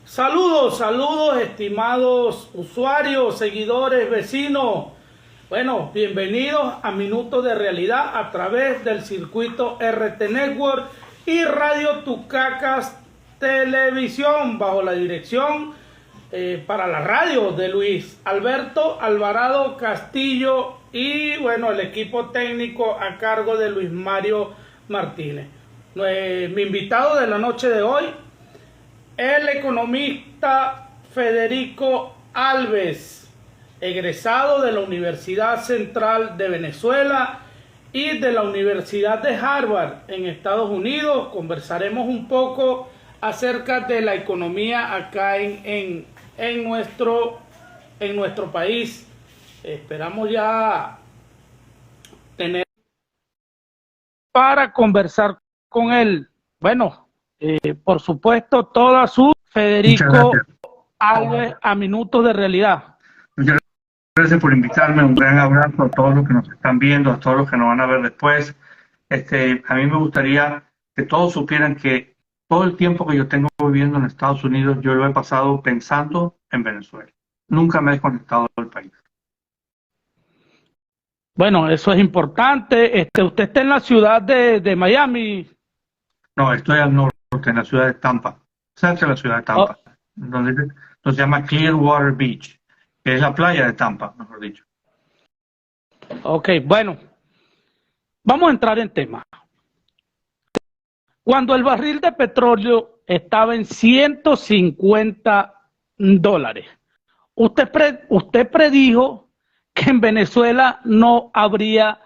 Saludos, saludos, estimados usuarios, seguidores, vecinos. Bueno, bienvenidos a Minutos de Realidad a través del circuito RT Network y Radio Tucacas Televisión, bajo la dirección para la radio de Luis Alberto Alvarado Castillo y bueno, el equipo técnico a cargo de Luis Mario Martínez. Mi invitado de la noche de hoy, el economista Federico Alves, egresado de la Universidad Central de Venezuela y de la Universidad de Harvard en Estados Unidos. Conversaremos un poco acerca de la economía acá en nuestro país. Esperamos ya tener para conversar con él. Bueno, por supuesto, toda su Federico Alves a Minutos de Realidad. Muchas gracias por invitarme, un gran abrazo a todos los que nos están viendo, a todos los que nos van a ver después. A mí me gustaría que todos supieran que todo el tiempo que yo tengo viviendo en Estados Unidos, yo lo he pasado pensando en Venezuela. Nunca me he desconectado del país. Bueno, eso es importante. Usted está en la ciudad de Miami. No, estoy al norte, en la ciudad de Tampa, cerca de la ciudad de Tampa, donde se llama Clearwater Beach, que es la playa de Tampa, mejor dicho. Ok, bueno, vamos a entrar en tema. Cuando el barril de petróleo estaba en $150, usted predijo que en Venezuela no habría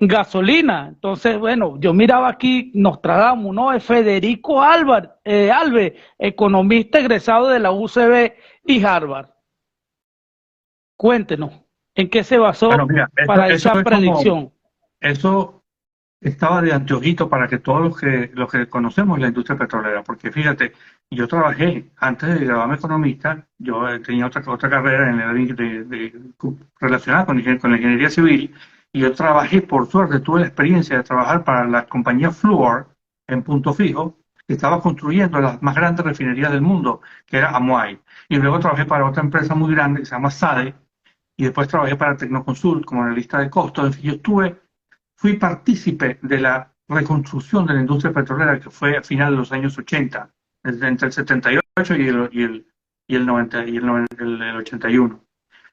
gasolina. Entonces, bueno, yo miraba aquí Nostradamus, ¿no? Es Federico Alves, economista egresado de la UCB y Harvard. Cuéntenos, ¿en qué se basó para esa predicción? Eso estaba de anteojito para que todos los que conocemos la industria petrolera, porque fíjate, yo trabajé, antes de graduarme economista, yo tenía otra carrera relacionada con la ingeniería civil, y yo trabajé, por suerte, tuve la experiencia de trabajar para la compañía Fluor, en Punto Fijo, que estaba construyendo las más grandes refinerías del mundo, que era Amoay. Y luego trabajé para otra empresa muy grande que se llama SADE, y después trabajé para Tecnoconsult como analista de costos. En fin, fui partícipe de la reconstrucción de la industria petrolera que fue a finales de los años 80, entre el 78 y el 81.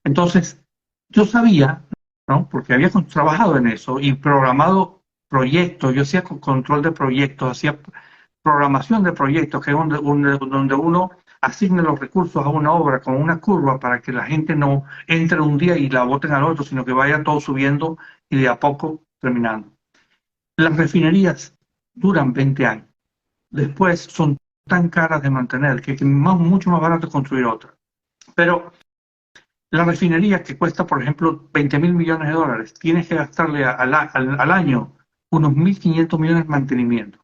Entonces, yo sabía, ¿no? Porque había trabajado en eso y programado proyectos, yo hacía control de proyectos, hacía programación de proyectos, que es donde uno asigna los recursos a una obra con una curva para que la gente no entre un día y la boten al otro, sino que vaya todo subiendo y de a poco terminando. Las refinerías duran 20 años. Después son tan caras de mantener que mucho más barato construir otra. Pero la refinería que cuesta, por ejemplo, $20.000 millones, tienes que gastarle al año unos 1.500 millones de mantenimiento.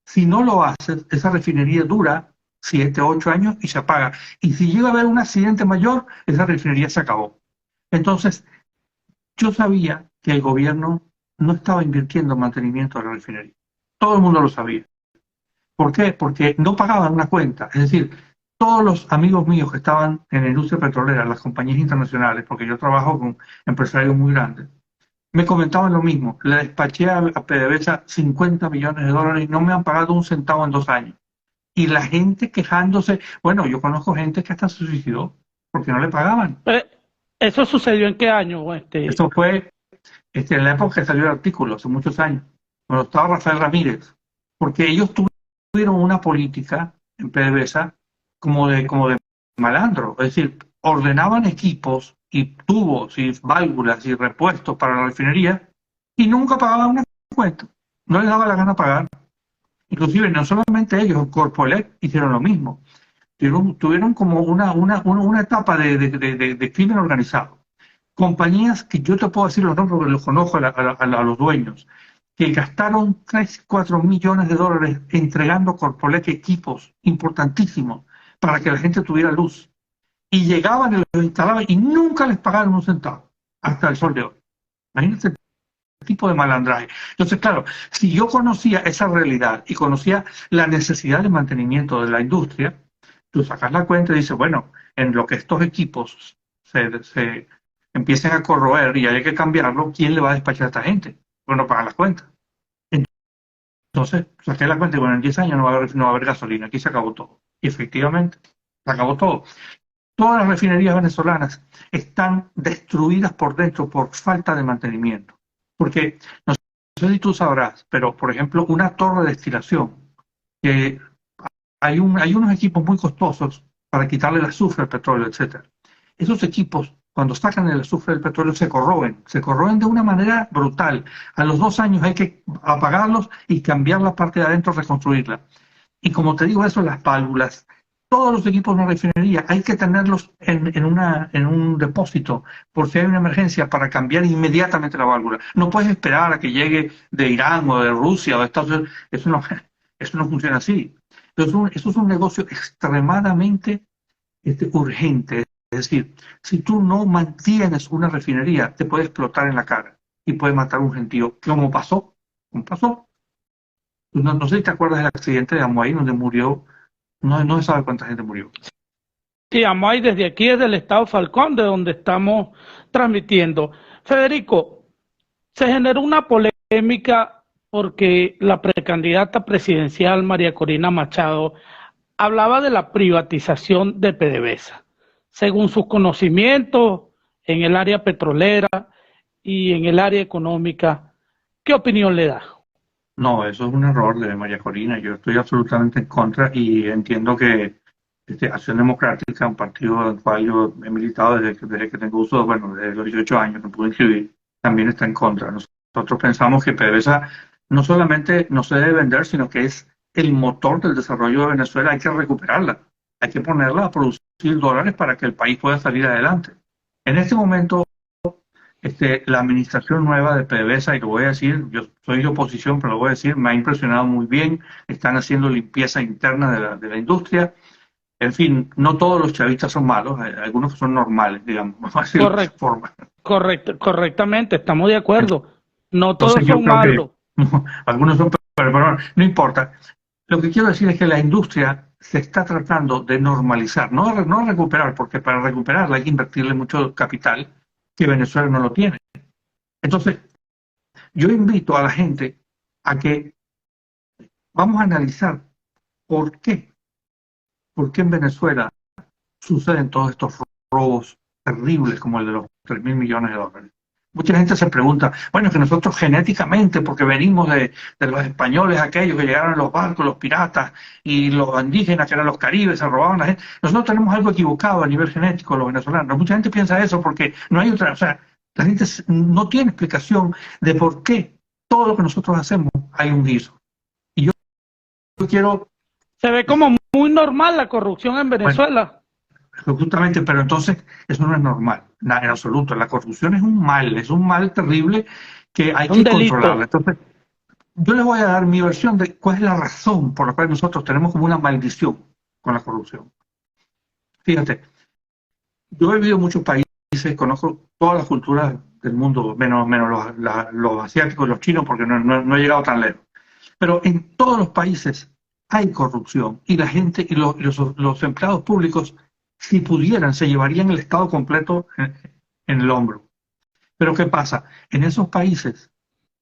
Si no lo haces, esa refinería dura 7, 8 años y se apaga. Y si llega a haber un accidente mayor, esa refinería se acabó. Entonces, yo sabía que el gobierno no estaba invirtiendo en mantenimiento de la refinería. Todo el mundo lo sabía. ¿Por qué? Porque no pagaban una cuenta. Es decir, todos los amigos míos que estaban en la industria petrolera, las compañías internacionales, porque yo trabajo con empresarios muy grandes, me comentaban lo mismo. Le despaché a PDVSA $50 millones y no me han pagado un centavo en 2 años. Y la gente quejándose, bueno, yo conozco gente que hasta se suicidó porque no le pagaban. ¿Eso sucedió en qué año? Eso fue en la época que salió el artículo, hace muchos años, cuando estaba Rafael Ramírez, porque ellos tuvieron una política en PDVSA como de malandro, es decir, ordenaban equipos y tubos y válvulas y repuestos para la refinería y nunca pagaban una cuenta, no les daba la gana pagar. Inclusive no solamente ellos, Corpoelec hicieron lo mismo, tuvieron como una etapa de crimen organizado. Compañías que yo te puedo decir los nombres porque los conozco a los dueños, que gastaron 3, 4 millones de dólares entregando Corpoelec equipos importantísimos para que la gente tuviera luz. Y llegaban y los instalaban y nunca les pagaron un centavo, hasta el sol de hoy. Imagínate el tipo de malandraje. Entonces, claro, si yo conocía esa realidad y conocía la necesidad de mantenimiento de la industria, Tú sacas la cuenta y dices, bueno, en lo que estos equipos se empiecen a corroer y hay que cambiarlo, ¿quién le va a despachar a esta gente? Bueno, pagar las cuentas. Entonces, saqué la cuenta y bueno, en 10 años no va a haber gasolina, aquí se acabó todo. Y efectivamente, se acabó todo. Todas las refinerías venezolanas están destruidas por dentro por falta de mantenimiento. Porque, no sé si tú sabrás, pero por ejemplo, una torre de destilación, que hay unos equipos muy costosos para quitarle el azufre al petróleo, etcétera. Esos equipos, cuando sacan el azufre del petróleo, se corroen de una manera brutal. A los 2 años hay que apagarlos y cambiar la parte de adentro, reconstruirla. Y como te digo eso, las válvulas, todos los equipos de una refinería hay que tenerlos en un depósito por si hay una emergencia para cambiar inmediatamente la válvula. No puedes esperar a que llegue de Irán o de Rusia o de Estados Unidos. Eso no funciona así. Entonces, eso es un negocio extremadamente urgente. Es decir, si tú no mantienes una refinería, te puede explotar en la cara y puede matar a un gentío. ¿Cómo pasó? ¿Cómo pasó? No sé si te acuerdas del accidente de Amoay, donde murió, no se sabe cuánta gente murió. Sí, Amay, desde aquí es del estado Falcón, de donde estamos transmitiendo. Federico, se generó una polémica porque la precandidata presidencial María Corina Machado hablaba de la privatización de PDVSA. Según sus conocimientos en el área petrolera y en el área económica, ¿qué opinión le da? No, eso es un error de María Corina. Yo estoy absolutamente en contra y entiendo que Acción Democrática, un partido en el cual yo he militado desde que tengo uso, bueno, desde los 18 años que pude inscribir, también está en contra. Nosotros pensamos que PDVSA no solamente no se debe vender, sino que es el motor del desarrollo de Venezuela. Hay que recuperarla, hay que ponerla a producir dólares para que el país pueda salir adelante. En este momento, la administración nueva de PDVSA, y lo voy a decir, yo soy de oposición, pero lo voy a decir, me ha impresionado muy bien. Están haciendo limpieza interna de la industria. En fin, no todos los chavistas son malos, hay algunos que son normales, digamos, vamos a decirlo de esa Correcto, forma. correctamente, estamos de acuerdo. No todos Entonces yo son creo que malos. no, algunos son, pero no importa. Lo que quiero decir es que la industria se está tratando de normalizar, no recuperar, porque para recuperarla hay que invertirle mucho capital que Venezuela no lo tiene. Entonces, yo invito a la gente a que vamos a analizar por qué, por qué en Venezuela suceden todos estos robos terribles como el de los 3.000 millones de dólares. Mucha gente se pregunta, bueno, que nosotros genéticamente, porque venimos de los españoles, aquellos que llegaron en los barcos, los piratas, y los indígenas, que eran los caribes, se robaban a la gente, nosotros tenemos algo equivocado a nivel genético, los venezolanos. Mucha gente piensa eso porque no hay otra, o sea, la gente no tiene explicación de por qué todo lo que nosotros hacemos hay un guiso. Y yo quiero, Se ve como muy normal la corrupción en bueno, Venezuela. justamente, pero entonces eso no es normal, nada, en absoluto. La corrupción es un mal terrible que hay Es un que controlarla. delito. Entonces, yo les voy a dar mi versión de cuál es la razón por la cual nosotros tenemos como una maldición con la corrupción. Fíjate, yo he vivido en muchos países, conozco todas las culturas del mundo, menos los asiáticos y los chinos, porque no he llegado tan lejos. Pero en todos los países hay corrupción y la gente y los empleados públicos, si pudieran, se llevarían el Estado completo en el hombro. Pero ¿qué pasa? En esos países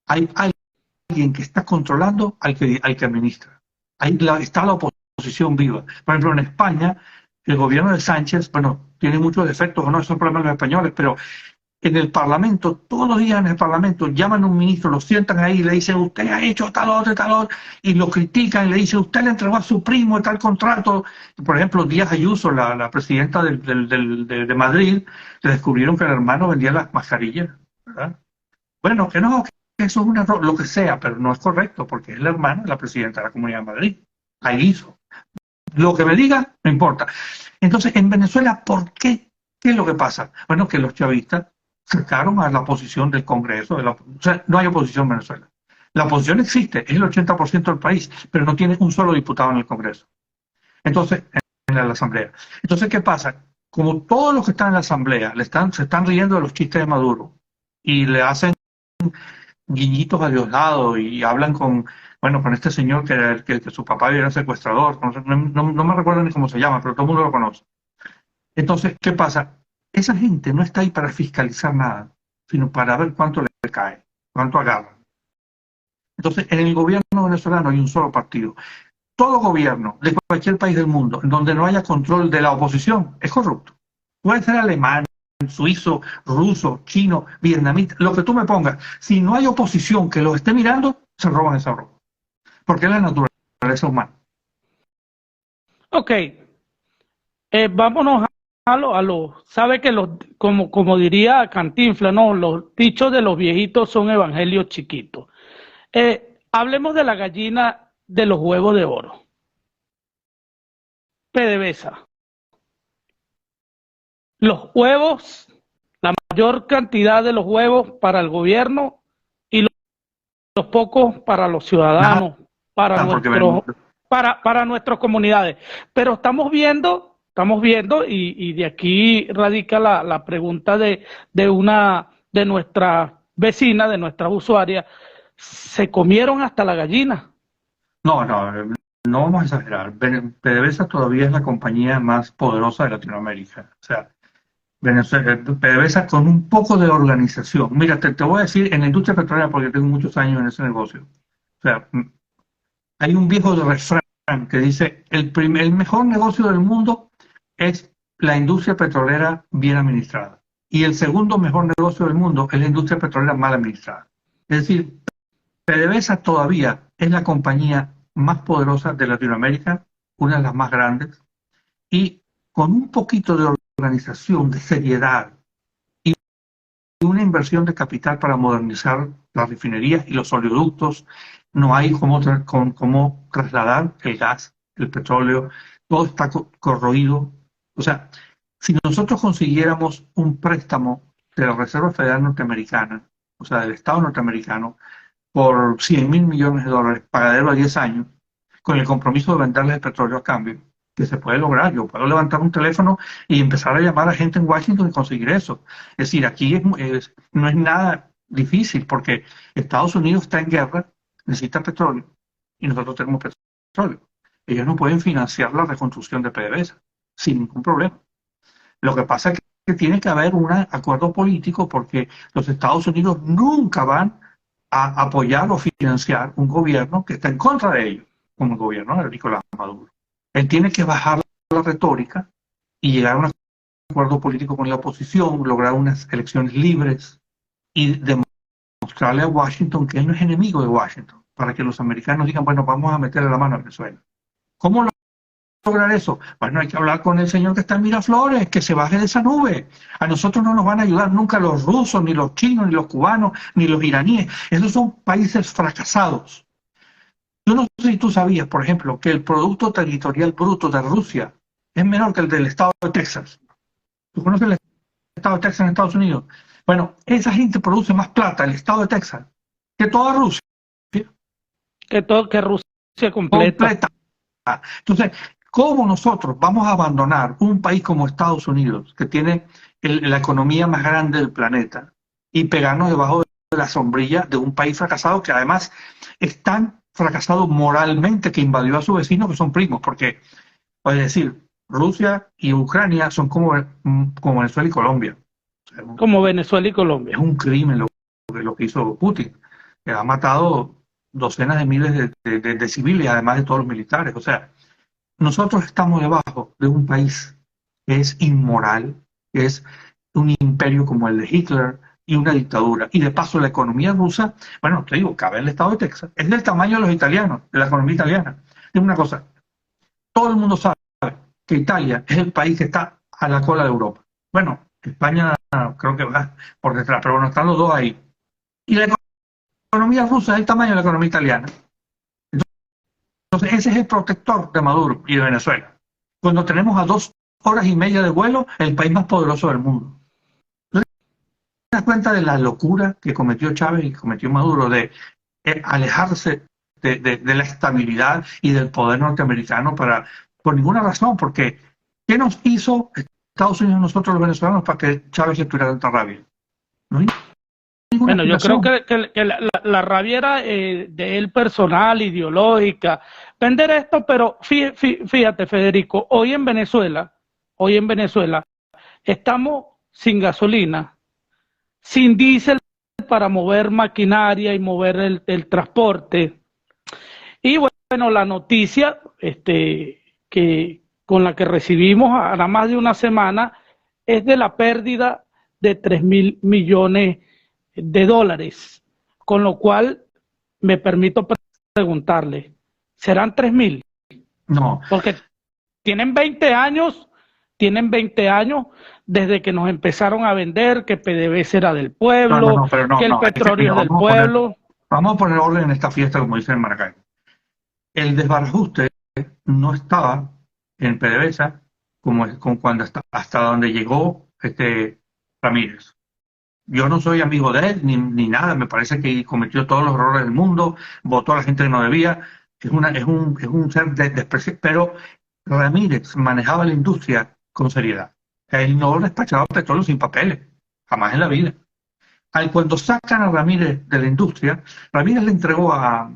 hay alguien que está controlando al que administra. Ahí está la oposición viva. Por ejemplo, en España, el gobierno de Sánchez, bueno, tiene muchos defectos o no, esos problemas de los españoles, pero en el Parlamento, todos los días en el Parlamento, llaman a un ministro, lo sientan ahí y le dicen, usted ha hecho tal otro, y lo critican y le dicen, usted le entregó a su primo tal contrato. Por ejemplo, Díaz Ayuso, la presidenta de Madrid, le descubrieron que el hermano vendía las mascarillas, ¿verdad? Bueno, que no, que eso es un error, lo que sea, pero no es correcto, porque es el hermano de la presidenta de la Comunidad de Madrid. Ahí hizo. Lo que me diga, no importa. Entonces, en Venezuela, ¿por qué? ¿Qué es lo que pasa? Bueno, que los chavistas sacaron a la oposición del Congreso. O sea, no hay oposición en Venezuela. La oposición existe, es el 80% del país, pero no tiene un solo diputado en el Congreso. Entonces, en la Asamblea. Entonces, ¿qué pasa? Como todos los que están en la Asamblea se están riendo de los chistes de Maduro y le hacen guiñitos a Diosdado y hablan bueno, con este señor que su papá era secuestrador, no me recuerdo ni cómo se llama, pero todo el mundo lo conoce. Entonces, ¿qué pasa? Esa gente no está ahí para fiscalizar nada, sino para ver cuánto le cae, cuánto agarra. Entonces, en el gobierno venezolano hay un solo partido. Todo gobierno de cualquier país del mundo en donde no haya control de la oposición es corrupto. Puede ser alemán, suizo, ruso, chino, vietnamita, lo que tú me pongas. Si no hay oposición que los esté mirando, se roban esa ropa. Porque es la naturaleza humana. Ok, vámonos sabe que como diría Cantinflas, ¿no? Los dichos de los viejitos son evangelios chiquitos. Hablemos de la gallina de los huevos de oro. PDVSA. Los huevos, la mayor cantidad de los huevos para el gobierno y los pocos para los ciudadanos, para nuestras comunidades. Pero estamos viendo, y de aquí radica la pregunta de una de nuestras vecinas, de nuestras usuarias, se comieron hasta la gallina. No vamos a exagerar. PDVSA todavía es la compañía más poderosa de Latinoamérica. O sea, PDVSA con un poco de organización. Mira, te voy a decir, en la industria petrolera, porque tengo muchos años en ese negocio, o sea, hay un viejo refrán que dice, el mejor negocio del mundo es la industria petrolera bien administrada. Y el segundo mejor negocio del mundo es la industria petrolera mal administrada. Es decir, PDVSA todavía es la compañía más poderosa de Latinoamérica, una de las más grandes, y con un poquito de organización, de seriedad y una inversión de capital para modernizar las refinerías y los oleoductos, no hay cómo trasladar el gas, el petróleo, todo está corroído. O sea, si nosotros consiguiéramos un préstamo de la Reserva Federal Norteamericana, o sea, del Estado norteamericano, por 100.000 millones de dólares, pagadero a 10 años, con el compromiso de venderles el petróleo a cambio, que se puede lograr. Yo puedo levantar un teléfono y empezar a llamar a gente en Washington y conseguir eso. Es decir, aquí no es nada difícil porque Estados Unidos está en guerra, necesita petróleo y nosotros tenemos petróleo. Ellos no pueden financiar la reconstrucción de PDVSA sin ningún problema. Lo que pasa es que tiene que haber un acuerdo político porque los Estados Unidos nunca van a apoyar o financiar un gobierno que está en contra de ellos, como el gobierno de Nicolás Maduro. Él tiene que bajar la retórica y llegar a un acuerdo político con la oposición, lograr unas elecciones libres y demostrarle a Washington que él no es enemigo de Washington, para que los americanos digan, bueno, vamos a meterle la mano a Venezuela. ¿Cómo lograr eso? Bueno, hay que hablar con el señor que está en Miraflores, que se baje de esa nube. A nosotros no nos van a ayudar nunca los rusos, ni los chinos, ni los cubanos, ni los iraníes. Esos son países fracasados. Yo no sé si tú sabías, por ejemplo, que el Producto Territorial Bruto de Rusia es menor que el del estado de Texas. ¿Tú conoces el estado de Texas en Estados Unidos? Bueno, esa gente produce más plata, el estado de Texas, que toda Rusia. Que Rusia completa. Entonces, ¿cómo nosotros vamos a abandonar un país como Estados Unidos, que tiene la economía más grande del planeta, y pegarnos debajo de la sombrilla de un país fracasado que además es tan fracasado moralmente que invadió a sus vecinos que son primos? Porque, es decir, Rusia y Ucrania son como Venezuela y Colombia. O sea, como Venezuela y Colombia. Es un crimen lo que hizo Putin, que ha matado docenas de miles de civiles, además de todos los militares. O sea, nosotros estamos debajo de un país que es inmoral, que es un imperio como el de Hitler y una dictadura. Y de paso la economía rusa, bueno, te digo, cabe en el estado de Texas, es del tamaño de los italianos, de la economía italiana. Dime una cosa, todo el mundo sabe que Italia es el país que está a la cola de Europa. Bueno, España creo que va por detrás, pero bueno, están los dos ahí. Y la economía rusa es el tamaño de la economía italiana. Entonces ese es el protector de Maduro y de Venezuela. Cuando tenemos a 2 horas y media de vuelo, el país más poderoso del mundo. Entonces, ¿te das cuenta de la locura que cometió Chávez y cometió Maduro de alejarse de la estabilidad y del poder norteamericano por ninguna razón? Porque ¿qué nos hizo Estados Unidos nosotros los venezolanos para que Chávez le tuviera tanta rabia? No hay ninguna Bueno, yo creo explicación. que la rabia era de él personal, ideológica, vender esto, pero fíjate, Federico, hoy en Venezuela, estamos sin gasolina, sin diésel para mover maquinaria y mover el transporte. Y bueno, la noticia que con la que recibimos hará más de una semana es de la pérdida de 3.000 millones de dólares, con lo cual me permito preguntarle, ¿serán 3.000? No, Porque tienen 20 años, tienen 20 años desde que nos empezaron a vender que PDVSA era del pueblo, pero no, que el no, es que, petróleo mira, es del pueblo. vamos a poner orden en esta fiesta, como dicen en Maracay. El desbarajuste no estaba en PDVSA como cuando hasta donde llegó Ramírez. Yo no soy amigo de él ni nada, me parece que cometió todos los errores del mundo, votó a la gente que no debía, es un ser despreciable, pero Ramírez manejaba la industria con seriedad. Él no despachaba petróleo sin papeles, jamás en la vida. Cuando sacan a Ramírez de la industria, Ramírez le entregó a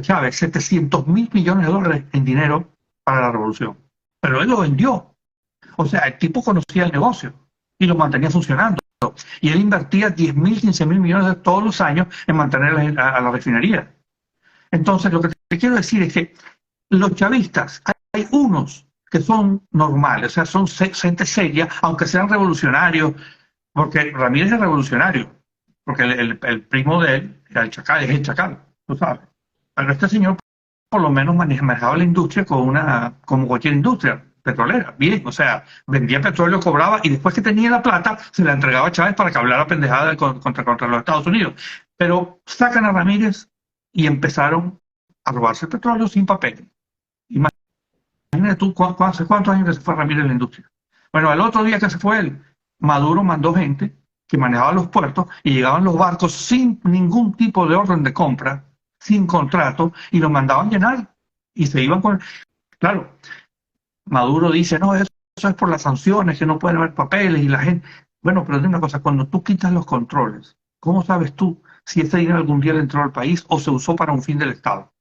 Chávez 700.000 millones de dólares en dinero para la revolución. Pero él lo vendió. O sea, el tipo conocía el negocio y lo mantenía funcionando. Y él invertía 10.000, 15.000 millones todos los años en mantener a la refinería. Entonces, lo que te quiero decir es que los chavistas, hay unos que son normales, o sea, son gente seria, aunque sean revolucionarios, porque Ramírez es revolucionario, porque el primo de él era el Chacal, es el Chacal, tú sabes. Pero este señor por lo menos manejaba la industria como cualquier industria petrolera, bien, o sea, vendía petróleo, cobraba y después que tenía la plata se la entregaba a Chávez para que hablara pendejada contra los Estados Unidos. Pero sacan a Ramírez y empezaron a robarse el petróleo sin papel. Imagínate tú hace cuántos años que se fue Ramírez en la industria. Bueno, el otro día que se fue él, Maduro mandó gente que manejaba los puertos y llegaban los barcos sin ningún tipo de orden de compra, sin contrato, y los mandaban llenar y se iban con... Claro, Maduro dice, no, eso es por las sanciones, que no pueden haber papeles y la gente... Bueno, pero dime una cosa, cuando tú quitas los controles, ¿cómo sabes tú si ese dinero algún día le entró al país o se usó para un fin del Estado?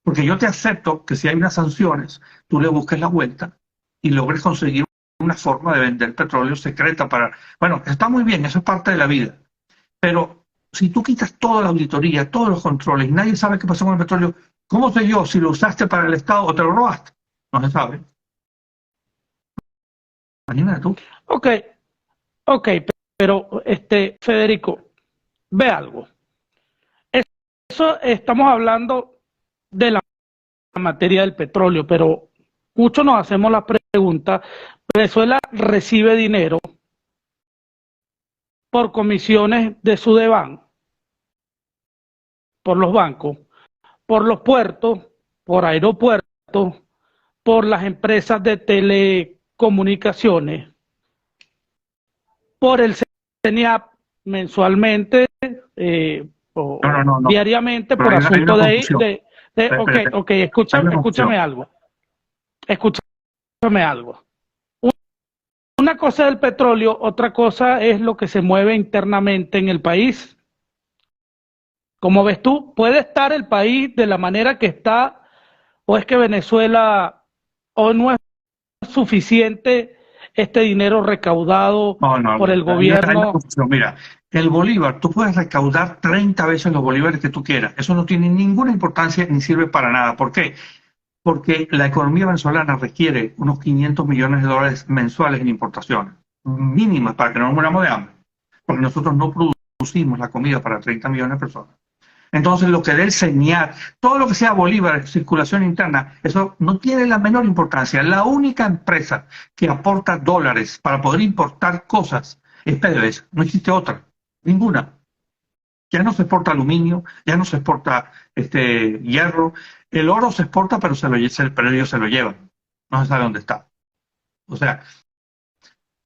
Porque yo te acepto que si hay unas sanciones, tú le busques la vuelta y logres conseguir una forma de vender petróleo secreta para... Bueno, está muy bien, eso es parte de la vida. Pero si tú quitas toda la auditoría, todos los controles y nadie sabe qué pasó con el petróleo, ¿cómo sé yo si lo usaste para el Estado o te lo robaste? No se sabe. Imagínate tú. Ok, ok, pero Federico, ve algo. Eso estamos hablando de la materia del petróleo, pero muchos nos hacemos la pregunta, Venezuela recibe dinero por comisiones de Sudeban, por los bancos, por los puertos, por aeropuertos, por las empresas de telecomunicaciones, por el CENIAP mensualmente o No. diariamente Pero por hay una asunto confusión. ok, Espérate, ok, hay una escúchame confusión. algo, escúchame algo. Una cosa es el petróleo, otra cosa es lo que se mueve internamente en el país. Como ves tú, puede estar el país de la manera que está, o es que Venezuela, o no es suficiente este dinero recaudado No, por el hay una gobierno. confusión. Mira, el bolívar, tú puedes recaudar 30 veces los bolívares que tú quieras. Eso no tiene ninguna importancia ni sirve para nada. ¿Por qué? Porque la economía venezolana requiere unos 500 millones de dólares mensuales en importaciones, mínimas para que no nos muramos de hambre, porque nosotros no producimos la comida para 30 millones de personas. Entonces, lo que dé el señal, todo lo que sea bolívar, circulación interna, eso no tiene la menor importancia. La única empresa que aporta dólares para poder importar cosas es PDVSA, no existe otra, ninguna. Ya no se exporta aluminio, ya no se exporta hierro. El oro se exporta, pero pero ellos se lo llevan. No se sabe dónde está. O sea,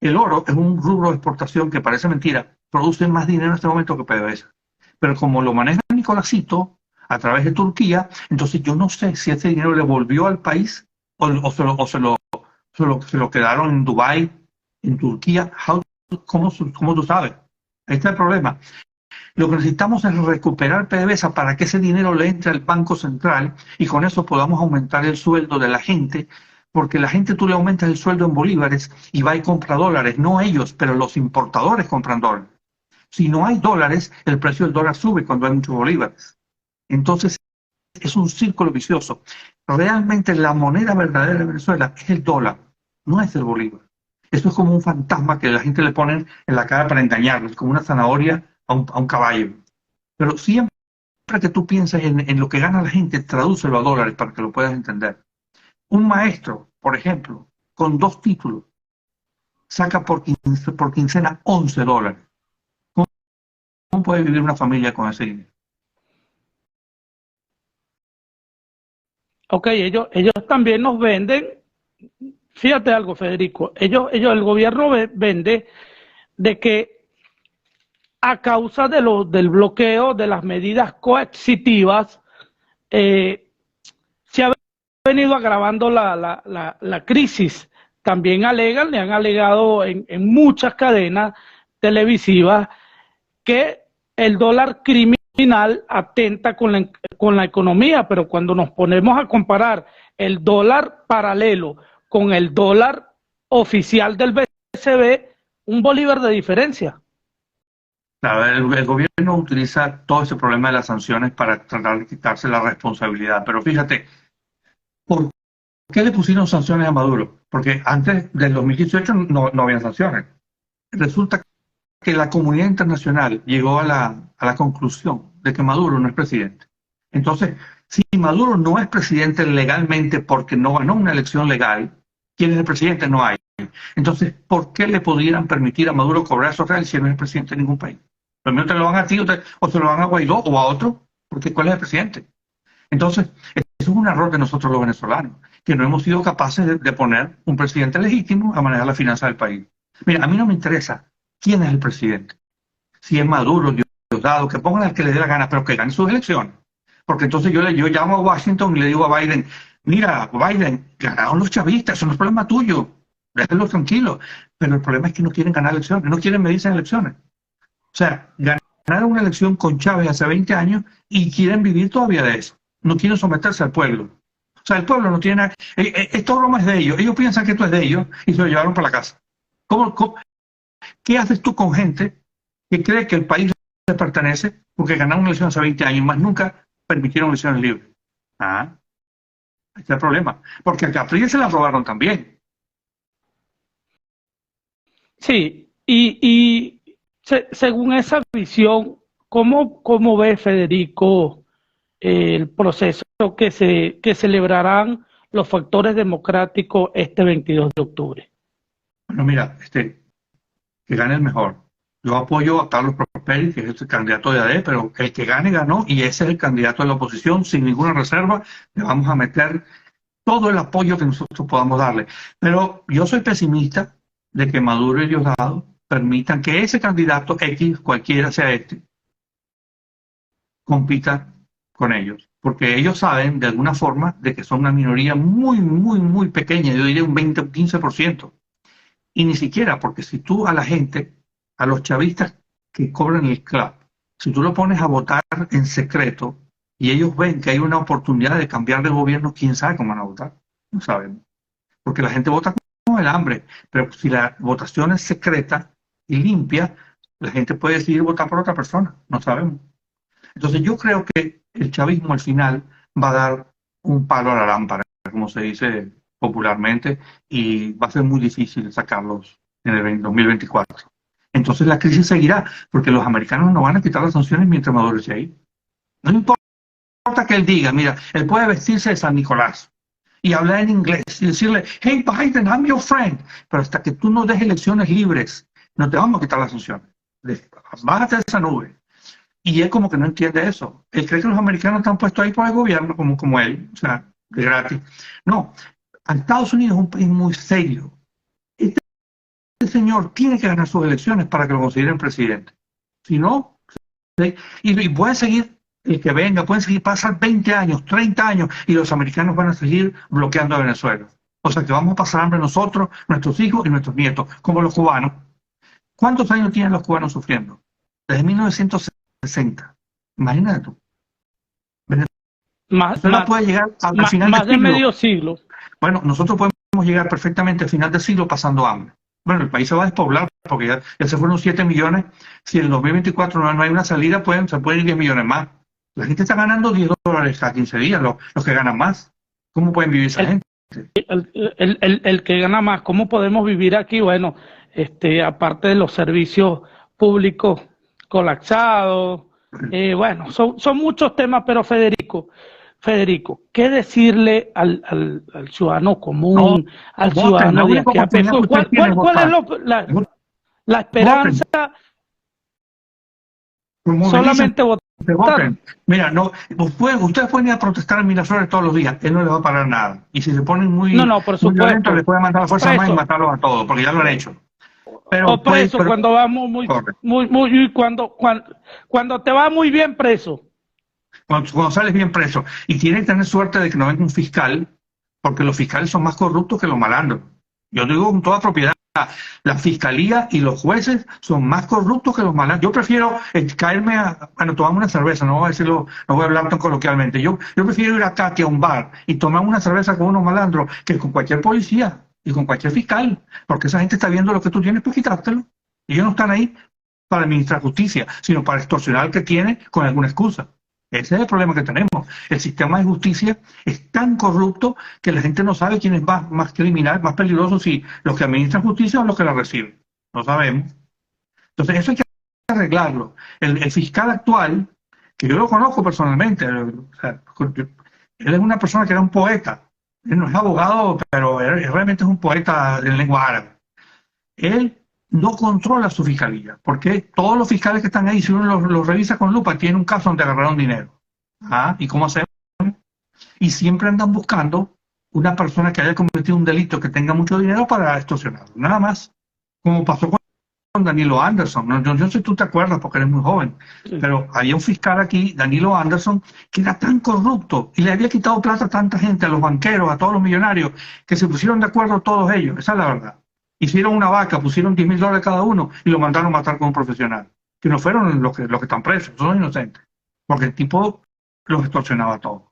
el oro es un rubro de exportación que parece mentira, produce más dinero en este momento que PDVSA. Pero como lo maneja Nicolásito a través de Turquía, entonces yo no sé si ese dinero le volvió al país se lo quedaron en Dubái, en Turquía. ¿Cómo tú sabes? Ahí está el problema. Lo que necesitamos es recuperar PDVSA para que ese dinero le entre al Banco Central y con eso podamos aumentar el sueldo de la gente, porque la gente tú le aumentas el sueldo en bolívares y va y compra dólares, no ellos, pero los importadores compran dólares. Si no hay dólares, el precio del dólar sube cuando hay muchos bolívares. Entonces es un círculo vicioso. Realmente la moneda verdadera de Venezuela es el dólar, no es el bolívar. Esto es como un fantasma que la gente le pone en la cara para engañarlos, como una zanahoria a un caballo. Pero siempre que tú piensas en lo que gana la gente, tradúcelo a dólares para que lo puedas entender. Un maestro, por ejemplo, con 2 títulos, saca por quincena $11. ¿Cómo puede vivir una familia con ese dinero? Ok, ellos también nos venden, fíjate algo, Federico, el gobierno vende de que a causa del bloqueo de las medidas coercitivas, se ha venido agravando la crisis. También le han alegado en muchas cadenas televisivas que el dólar criminal atenta con la economía, pero cuando nos ponemos a comparar el dólar paralelo con el dólar oficial del BCB, un bolívar de diferencia. Claro, el gobierno utiliza todo ese problema de las sanciones para tratar de quitarse la responsabilidad. Pero fíjate, ¿por qué le pusieron sanciones a Maduro? Porque antes del 2018 no había sanciones. Resulta que la comunidad internacional llegó a la conclusión de que Maduro no es presidente. Entonces, si Maduro no es presidente legalmente porque no ganó una elección legal, ¿quién es el presidente? No hay. Entonces, ¿por qué le pudieran permitir a Maduro cobrar esos reales si no es el presidente de ningún país? Primero te lo van a ti o se lo van a Guaidó o a otro, porque ¿cuál es el presidente? Entonces, eso es un error de nosotros los venezolanos, que no hemos sido capaces de poner un presidente legítimo a manejar la finanza del país. Mira, a mí no me interesa quién es el presidente. Si es Maduro, Diosdado, que pongan al que le dé la gana, pero que gane sus elecciones. Porque entonces yo llamo a Washington y le digo a Biden, mira, Biden, ganaron los chavistas, eso no es problema tuyo, déjenlos tranquilos. Pero el problema es que no quieren ganar elecciones, no quieren medirse en elecciones. O sea, ganaron una elección con Chávez hace 20 años y quieren vivir todavía de eso. No quieren someterse al pueblo. O sea, el pueblo no tiene... Esta broma es de ellos. Ellos piensan que esto es de ellos y se lo llevaron para la casa. ¿Qué haces tú con gente que cree que el país le pertenece porque ganaron una elección hace 20 años, más nunca permitieron elecciones libres? Ah, ahí está el problema. Porque a Capriles se la robaron también. Sí, según esa visión, ¿cómo ve Federico el proceso que celebrarán los factores democráticos este 22 de octubre? Bueno, mira, que gane el mejor. Yo apoyo a Carlos Prosperi, que es el candidato de AD, pero el que gane, ganó, y ese es el candidato de la oposición, sin ninguna reserva. Le vamos a meter todo el apoyo que nosotros podamos darle. Pero yo soy pesimista de que Maduro y Diosdado permitan que ese candidato X, cualquiera sea este, compita con ellos. Porque ellos saben, de alguna forma, de que son una minoría muy, muy, muy pequeña, yo diría un 20 o 15%. Y ni siquiera, porque si tú a la gente, a los chavistas que cobran el club, si tú lo pones a votar en secreto y ellos ven que hay una oportunidad de cambiar de gobierno, ¿quién sabe cómo van a votar? No sabemos. Porque la gente vota con el hambre, pero si la votación es secreta y limpia, la gente puede decidir votar por otra persona, no sabemos. Entonces yo creo que el chavismo al final va a dar un palo a la lámpara, como se dice popularmente, y va a ser muy difícil sacarlos en el 2024. Entonces la crisis seguirá, porque los americanos no van a quitar las sanciones mientras Maduro esté ahí. No importa que él diga, mira, él puede vestirse de San Nicolás y hablar en inglés y decirle, hey Biden, I'm your friend, pero hasta que tú no des elecciones libres, no te vamos a quitar las sanciones. Bájate de esa nube. Y él como que no entiende eso. Él cree que los americanos están puestos ahí por el gobierno, como él, o sea, de gratis. No, Estados Unidos es un país muy serio. Este señor tiene que ganar sus elecciones para que lo consideren presidente. Si no, ¿sí? Y puede seguir el que venga, pueden seguir pasar 20 años, 30 años, y los americanos van a seguir bloqueando a Venezuela. O sea que vamos a pasar hambre nosotros, nuestros hijos y nuestros nietos, como los cubanos. ¿Cuántos años tienen los cubanos sufriendo? Desde 1960 60. Imagínate tú. Más, Venezuela más, puede llegar al más, final del más de siglo. medio siglo. Bueno, nosotros podemos llegar perfectamente al final del siglo pasando hambre. Bueno, el país se va a despoblar porque ya se fueron 7 millones. Si en el 2024 no hay una salida, se pueden ir 10 millones más. La gente está ganando $10 cada 15 días, los que ganan más. ¿Cómo pueden vivir esa El, gente? el que gana más. ¿Cómo podemos vivir aquí? Bueno, aparte de los servicios públicos colapsados, bueno, son muchos temas, pero Federico, ¿qué decirle al ciudadano No, común, al voten. La ciudadano de única aquí a pie? oportunidad que ustedes tienen es ¿Cuál es votar. la Voten, esperanza? movilicen, Solamente que votar. voten. Mira, no, ustedes pueden ir a protestar en Miraflores todos los días, él no les va a parar nada. Y si se ponen No, muy, no, por muy violentos, les supuesto. pueden mandar a la Fuerza Armada y Preso. matarlos a todos, porque ya lo han hecho. O preso Pero cuando vamos corre. cuando te va muy bien preso. Cuando sales bien preso. Y tienes que tener suerte de que no venga un fiscal, porque los fiscales son más corruptos que los malandros. Yo digo con toda propiedad, la fiscalía y los jueces son más corruptos que los malandros. Yo prefiero caerme bueno, tomarme una cerveza, no voy a decirlo, no voy a hablar tan coloquialmente. Yo prefiero ir a Katy a un bar y tomar una cerveza con unos malandros que con cualquier policía y con cualquier fiscal, porque esa gente está viendo lo que tú tienes para quitártelo. Y ellos no están ahí para administrar justicia, sino para extorsionar al que tiene con alguna excusa. Ese es el problema que tenemos. El sistema de justicia es tan corrupto que la gente no sabe quién es más criminal, más peligroso, si los que administran justicia o los que la reciben. No sabemos. Entonces, eso hay que arreglarlo. El fiscal actual, que yo lo conozco personalmente, o sea, él es una persona que era un poeta. Él no es abogado, pero él realmente es un poeta en lengua árabe. Él no controla su fiscalía, porque todos los fiscales que están ahí, si uno los revisa con lupa, tienen un caso donde agarraron dinero. ¿Ah? ¿Y cómo hacemos? Y siempre andan buscando una persona que haya cometido un delito, que tenga mucho dinero para extorsionarlo. Nada más. Como pasó con Danilo Anderson. No, yo no sé si tú te acuerdas porque eres muy joven, Sí. pero había un fiscal aquí, Danilo Anderson, que era tan corrupto y le había quitado plata a tanta gente, a los banqueros, a todos los millonarios, que se pusieron de acuerdo todos ellos. Esa es la verdad. Hicieron una vaca, pusieron $10,000 cada uno y lo mandaron a matar con un profesional. Que no fueron los que están presos, son inocentes. Porque el tipo los extorsionaba a todos.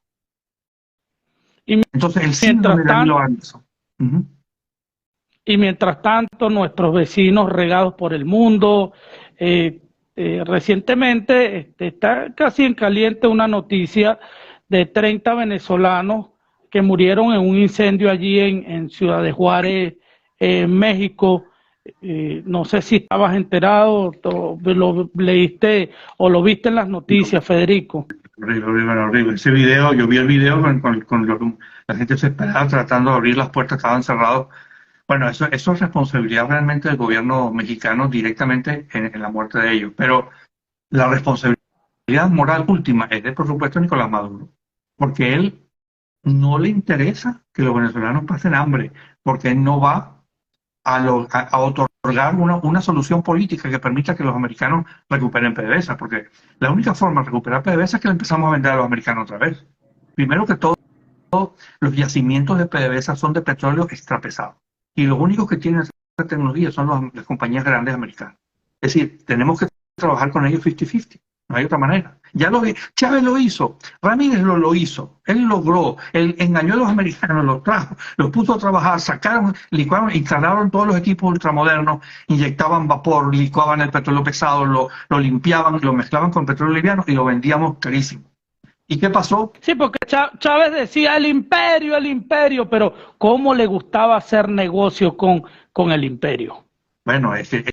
Y Entonces, el síndrome mientras de tanto, Danilo Anderson. Ujú. y mientras tanto, nuestros vecinos regados por el mundo, recientemente está casi en caliente una noticia de 30 venezolanos que murieron en un incendio allí en Ciudad de Juárez, México. No sé si estabas enterado, lo leíste o lo viste en las noticias, Federico. Horrible, horrible, horrible. Ese video, yo vi el video la gente desesperada tratando de abrir las puertas, estaban cerrados. Bueno, eso es responsabilidad realmente del gobierno mexicano directamente en la muerte de ellos. Pero la responsabilidad moral última es de, por supuesto, Nicolás Maduro. Porque él no le interesa que los venezolanos pasen hambre, porque él no va a otorgar una solución política que permita que los americanos recuperen PDVSA, porque la única forma de recuperar PDVSA es que le empezamos a vender a los americanos otra vez. Primero que todo, los yacimientos de PDVSA son de petróleo extrapesado, y los únicos que tienen esa tecnología son las compañías grandes americanas. Es decir, tenemos que trabajar con ellos 50-50. No hay otra manera. Chávez lo hizo, Ramírez lo hizo, él logró, él engañó a los americanos, los trajo, los puso a trabajar, sacaron, licuaron, instalaron todos los equipos ultramodernos, inyectaban vapor, licuaban el petróleo pesado, lo limpiaban, lo mezclaban con petróleo liviano y lo vendíamos carísimo. ¿Y qué pasó? Sí, porque Chávez decía el imperio, pero ¿cómo le gustaba hacer negocio con el imperio? Bueno, ese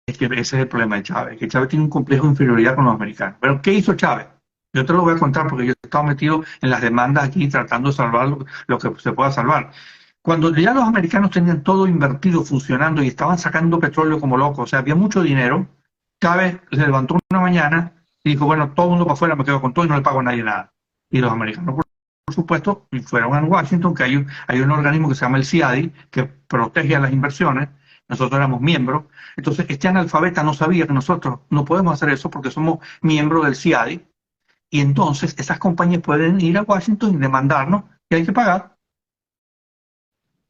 es el problema de Chávez, que Chávez tiene un complejo de inferioridad con los americanos. Pero ¿qué hizo Chávez? Yo te lo voy a contar porque yo he estado metido en las demandas aquí tratando de salvar lo que se pueda salvar. Cuando ya los americanos tenían todo invertido, funcionando y estaban sacando petróleo como locos, o sea, había mucho dinero, Chávez se levantó una mañana y dijo, bueno, todo el mundo para afuera, me quedo con todo y no le pago a nadie nada. Y los americanos, por supuesto, fueron a Washington, que hay un organismo que se llama el CIADI, que protege a las inversiones. Nosotros éramos miembros. Entonces, este analfabeta no sabía que nosotros no podemos hacer eso porque somos miembros del CIADI. Y entonces, esas compañías pueden ir a Washington y demandarnos que hay que pagar.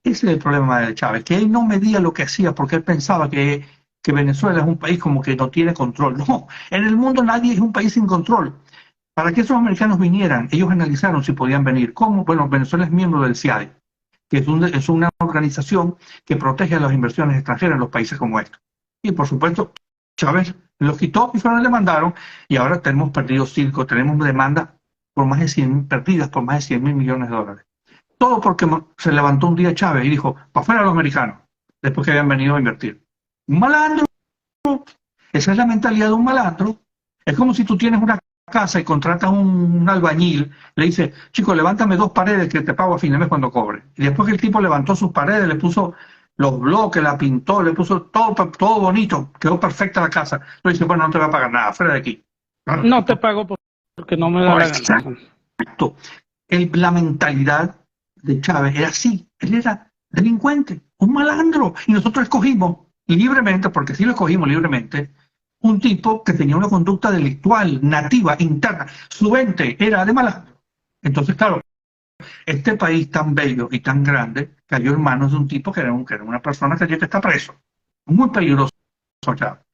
Ese es el problema de Chávez, que él no medía lo que hacía porque él pensaba que que Venezuela es un país como que no tiene control. No, en el mundo nadie es un país sin control. Para que esos americanos vinieran, ellos analizaron si podían venir. ¿Cómo? Bueno, Venezuela es miembro del CIADE, que es una organización que protege a las inversiones extranjeras en los países como estos. Y por supuesto, Chávez los quitó y fueron y le mandaron, y ahora tenemos perdidos circo, tenemos demandas por más de 100, perdidas por más de 100 mil millones de dólares. Todo porque se levantó un día Chávez y dijo, para afuera los americanos, después que habían venido a invertir. Un malandro. Esa es la mentalidad de un malandro. Es como si tú tienes una casa y contratas un albañil, le dice, chico, levántame 2 paredes que te pago a fin de mes cuando cobre. Y después que el tipo levantó sus paredes, le puso los bloques, la pintó, le puso todo bonito, quedó perfecta la casa. Le dice, bueno, no te voy a pagar nada, fuera de aquí. No te pago porque no me da la gana. Exacto. La mentalidad de Chávez era así. Él era delincuente, un malandro. Y nosotros escogimos libremente, porque sí lo escogimos libremente, un tipo que tenía una conducta delictual, nativa, interna. Su mente era de malandro. Entonces, claro, este país tan bello y tan grande cayó en manos de un tipo que era una persona que está preso. Muy peligroso.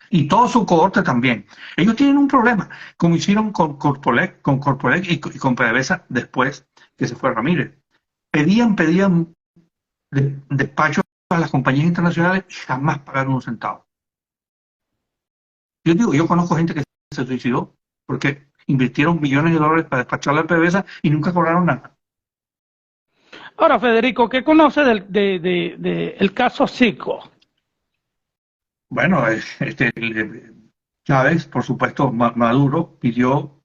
Y todo su cohorte también. Ellos tienen un problema, como hicieron con Corpolec y con PDVSA después que se fue Ramírez. Pedían despachos a las compañías internacionales y jamás pagaron un centavo. Yo conozco gente que se suicidó porque invirtieron millones de dólares para despacharle a PDVSA y nunca cobraron nada. Ahora, Federico, ¿qué conoce el caso Citgo? Bueno, Chávez, por supuesto, Maduro pidió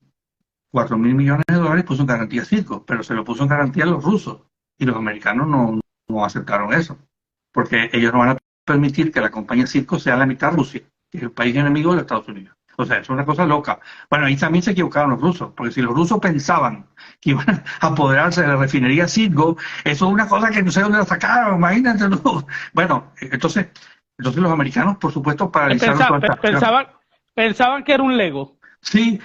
4.000 millones de dólares y puso en garantía a Citgo, pero se lo puso en garantía a los rusos y los americanos no aceptaron eso, porque ellos no van a permitir que la compañía Citgo sea la mitad Rusia, que es el país enemigo de los Estados Unidos. O sea, es una cosa loca. Bueno, ahí también se equivocaron los rusos, porque si los rusos pensaban que iban a apoderarse de la refinería Citgo, eso es una cosa que no sé dónde la sacaron, imagínate. ¿No? Bueno, entonces los americanos, por supuesto, paralizaron. Pensaban que era un Lego. Sí,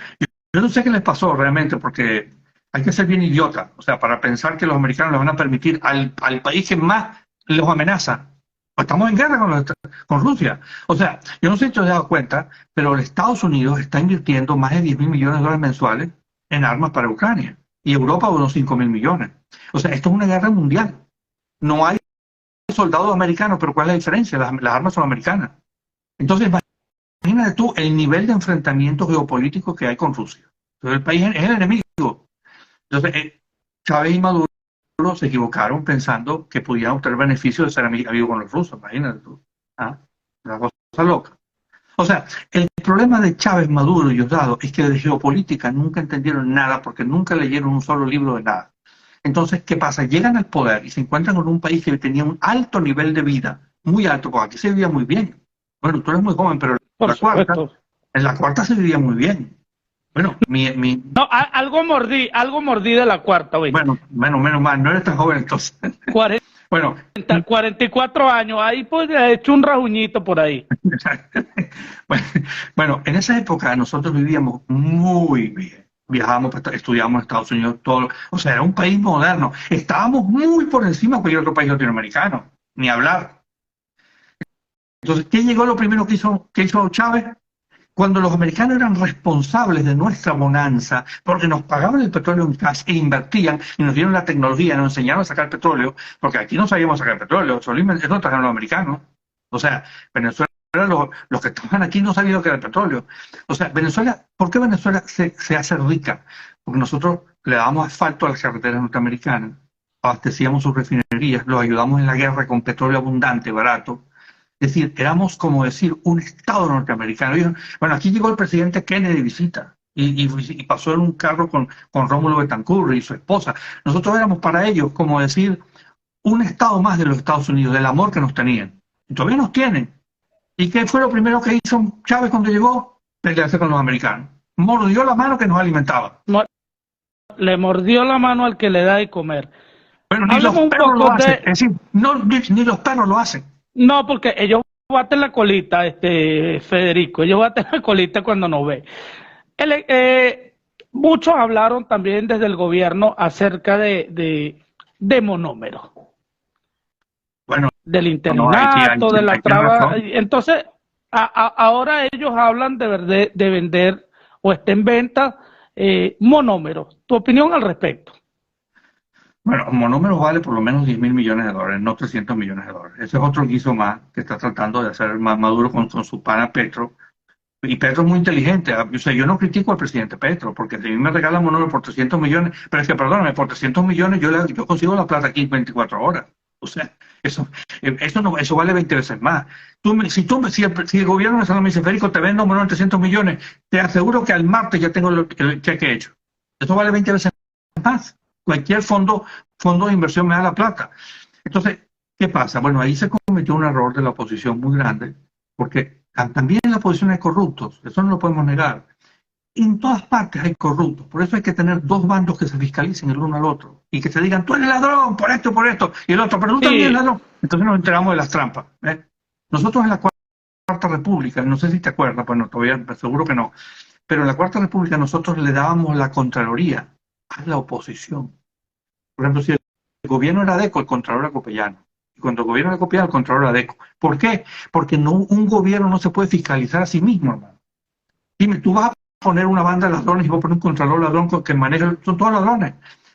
yo no sé qué les pasó realmente, porque hay que ser bien idiota, o sea, para pensar que los americanos le van a permitir al país que más los amenaza. Estamos en guerra con Rusia. O sea, yo no sé si te has dado cuenta, pero los Estados Unidos está invirtiendo más de 10.000 millones de dólares mensuales en armas para Ucrania. Y Europa unos 5.000 millones. O sea, esto es una guerra mundial. No hay soldados americanos, pero ¿cuál es la diferencia? Las armas son americanas. Entonces, imagínate tú el nivel de enfrentamiento geopolítico que hay con Rusia. Entonces, el país es el enemigo. Entonces, Chávez y Maduro se equivocaron pensando que podían obtener beneficios de ser amigos con los rusos, imagínate tú. Una cosa loca. O sea, el problema de Chávez, Maduro y Diosdado es que de geopolítica nunca entendieron nada porque nunca leyeron un solo libro de nada. Entonces, ¿qué pasa? Llegan al poder y se encuentran con un país que tenía un alto nivel de vida, muy alto, porque aquí se vivía muy bien. Bueno, tú eres muy joven, pero en la cuarta se vivía muy bien. Bueno, No, algo mordí de la cuarta, güey. Bueno, menos mal, no eres tan joven entonces. 44 años, ahí pues he hecho un rajuñito por ahí. Bueno, en esa época nosotros vivíamos muy bien. Viajábamos, estudiábamos en Estados Unidos, todo. O sea, era un país moderno. Estábamos muy por encima de cualquier otro país latinoamericano, ni hablar. Entonces, ¿qué llegó lo primero que hizo Chávez? Cuando los americanos eran responsables de nuestra bonanza, porque nos pagaban el petróleo en cash e invertían y nos dieron la tecnología, nos enseñaron a sacar petróleo, porque aquí no sabíamos sacar petróleo, eso lo trajeron los americanos. O sea, Venezuela, los que estaban aquí no sabían lo que era el petróleo. O sea, Venezuela, ¿por qué Venezuela se hace rica? Porque nosotros le dábamos asfalto a las carreteras norteamericanas, abastecíamos sus refinerías, los ayudamos en la guerra con petróleo abundante, barato. Es decir, éramos, como decir, un Estado norteamericano. Bueno, aquí llegó el presidente Kennedy de visita y pasó en un carro con Rómulo Betancourt y su esposa. Nosotros éramos para ellos, como decir, un Estado más de los Estados Unidos, del amor que nos tenían. Y todavía nos tienen. ¿Y qué fue lo primero que hizo Chávez cuando llegó? Pelearse con los americanos. Mordió la mano que nos alimentaba. Le mordió la mano al que le da de comer. Bueno, ni los perros lo hacen. Es decir, ni los perros lo hacen. No, porque ellos baten la colita, Federico, ellos baten la colita cuando nos ve. Muchos hablaron también desde el gobierno acerca de monómeros. Bueno, del interinato, de la traba. Entonces, Ahora ellos hablan de vender o está en venta monómeros. ¿Tu opinión al respecto? Bueno, monómeros vale por lo menos 10.000 millones de dólares, no 300 millones de dólares. Ese es otro guiso más que está tratando de hacer más Maduro con su pana Petro. Y Petro es muy inteligente. O sea, yo no critico al presidente Petro, porque si a mí me regalan monómeros por 300 millones, pero es que, perdóname, por 300 millones yo consigo la plata aquí en 24 horas. O sea, eso vale 20 veces más. Si el gobierno venezolano me dice, Federico, te vendo un monómero de 300 millones, te aseguro que al martes ya tengo el cheque hecho. Eso vale 20 veces más. Cualquier fondo de inversión me da la plata. Entonces, ¿qué pasa? Bueno, ahí se cometió un error de la oposición muy grande, porque también en la oposición hay corruptos, eso no lo podemos negar. En todas partes hay corruptos, por eso hay que tener dos bandos que se fiscalicen el uno al otro y que se digan, tú eres ladrón por esto, y el otro, pero tú también eres Sí, ladrón. Entonces nos enteramos de las trampas. Nosotros en la Cuarta República, no sé si te acuerdas, bueno, todavía seguro que no, pero en la Cuarta República nosotros le dábamos la Contraloría a la oposición. Por ejemplo, si el gobierno era Deco, el Contralor era Copellano. Y cuando el gobierno era Copellano, el Contralor era Deco. ¿Por qué? Porque un gobierno no se puede fiscalizar a sí mismo, hermano. Dime, tú vas a poner una banda de ladrones y vas a poner un Contralor ladrón que maneja, son todos ladrones.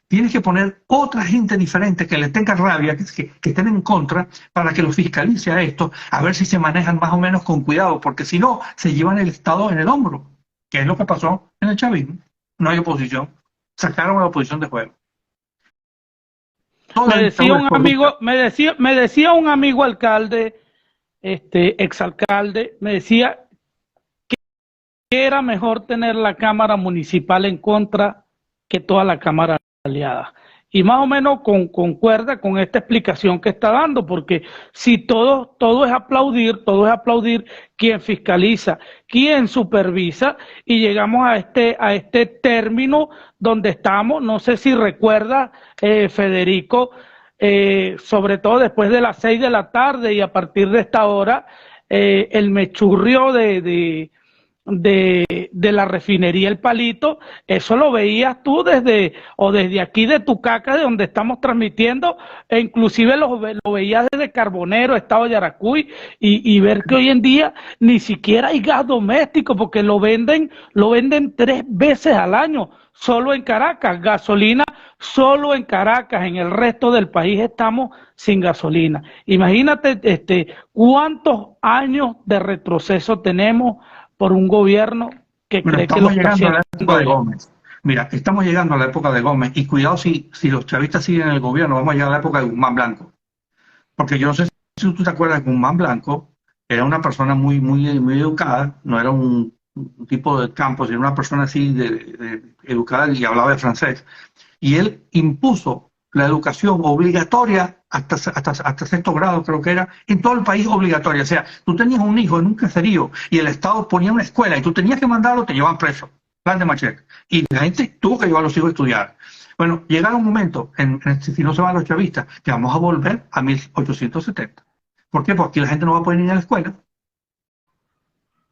Tienes que poner otra gente diferente que le tenga rabia, que estén en contra, para que los fiscalice a esto, a ver si se manejan más o menos con cuidado, porque si no, se llevan el Estado en el hombro, que es lo que pasó en el chavismo. No hay oposición. Sacaron a la oposición de juego. Toda me la decía dictadura es un corrupta. amigo, me decía un amigo alcalde, exalcalde, me decía que era mejor tener la Cámara Municipal en contra que toda la Cámara aliada. Y más o menos concuerda con esta explicación que está dando, porque si todo es aplaudir quien fiscaliza, quien supervisa, y llegamos a este término donde estamos, no sé si recuerda, Federico, sobre todo después de las 6 de la tarde y a partir de esta hora, el mechurrio de la refinería El Palito, eso lo veías tú desde aquí de Tucaca, de donde estamos transmitiendo, e inclusive lo veías desde Carbonero, Estado de Yaracuy, y ver que hoy en día ni siquiera hay gas doméstico, porque lo venden 3 veces al año, solo en Caracas, gasolina solo en Caracas, en el resto del país estamos sin gasolina. Imagínate cuántos años de retroceso tenemos por un gobierno que Bueno, cree que lo estamos está llegando a la época haciendo de bien. Gómez. Mira, estamos llegando a la época de Gómez y cuidado si los chavistas siguen en el gobierno, vamos a llegar a la época de Guzmán Blanco. Porque yo no sé si tú te acuerdas, Guzmán Blanco era una persona muy educada, no era un tipo de campo, sino una persona así educada y hablaba de francés. Y él impuso la educación obligatoria hasta sexto grado, creo que era, en todo el país obligatoria. O sea, tú tenías un hijo en un caserío y el Estado ponía una escuela y tú tenías que mandarlo, te llevaban preso. Plan de Machete. Y la gente tuvo que llevar a los hijos a estudiar. Bueno, llegará un momento, si no se van los chavistas, que vamos a volver a 1870. ¿Por qué? Porque la gente no va a poder ir a la escuela.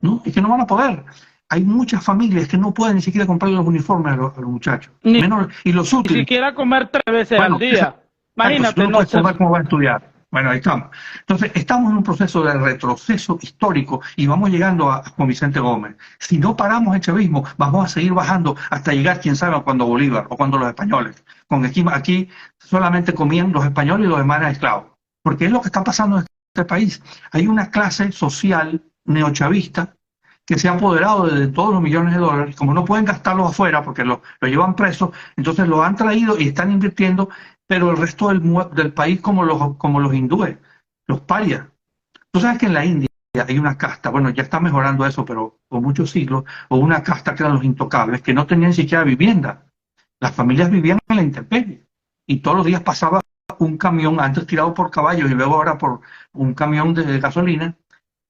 ¿No? Es que no van a poder. Hay muchas familias que no pueden ni siquiera comprarle los uniformes a los muchachos. Ni, Menos, y los ni útiles. siquiera comer 3 veces al Bueno, día. exacto, si tú Imagínate, no no puedes sé. comer, ¿cómo vas a estudiar? Bueno, ahí estamos. Entonces, estamos en un proceso de retroceso histórico y vamos llegando con Vicente Gómez. Si no paramos el chavismo, vamos a seguir bajando hasta llegar, quién sabe, cuando Bolívar o cuando los españoles. Con aquí solamente comían los españoles y los demás eran esclavos. Porque es lo que está pasando en este país. Hay una clase social neochavista que se ha apoderado de todos los millones de dólares. Como no pueden gastarlos afuera porque lo llevan presos, entonces lo han traído y están invirtiendo, pero el resto del país como los hindúes, los parias. Tú sabes que en la India hay una casta, bueno, ya está mejorando eso, pero por muchos siglos, o una casta que eran los intocables, que no tenían siquiera vivienda. Las familias vivían en la intemperie y todos los días pasaba un camión, antes tirado por caballos y luego ahora por un camión de gasolina,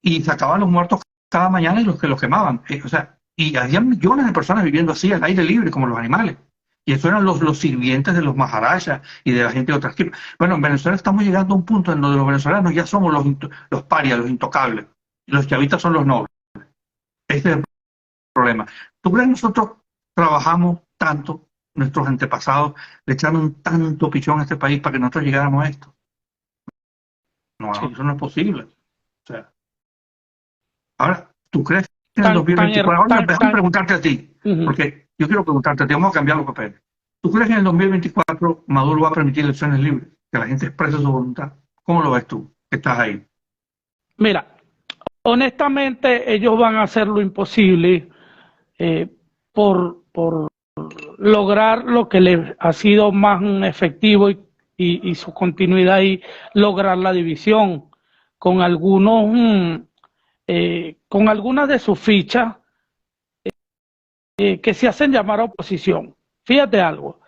y sacaban los muertos cada mañana y los que los quemaban. O sea, y había millones de personas viviendo así al aire libre como los animales. Y eso eran los sirvientes de los maharajas y de la gente de otras tribus. Bueno, en Venezuela estamos llegando a un punto en donde los venezolanos ya somos los parias, los intocables. Y los chavistas son los nobles. Ese es el problema. ¿Tú crees que nosotros trabajamos tanto, nuestros antepasados, le echaron tanto pichón a este país para que nosotros llegáramos a esto? No, Sí. eso no es posible. O sea, Ahora, ¿tú crees que en el 2024, ahora déjame preguntarte a ti, Ujú. porque yo quiero preguntarte a ti, vamos a cambiar los papeles. ¿Tú crees que en el 2024 Maduro va a permitir elecciones libres, que la gente exprese su voluntad? ¿Cómo lo ves tú, que estás ahí? Mira, honestamente ellos van a hacer lo imposible por lograr lo que les ha sido más efectivo y su continuidad y lograr la división con algunos con algunas de sus fichas que se hacen llamar oposición. Fíjate algo,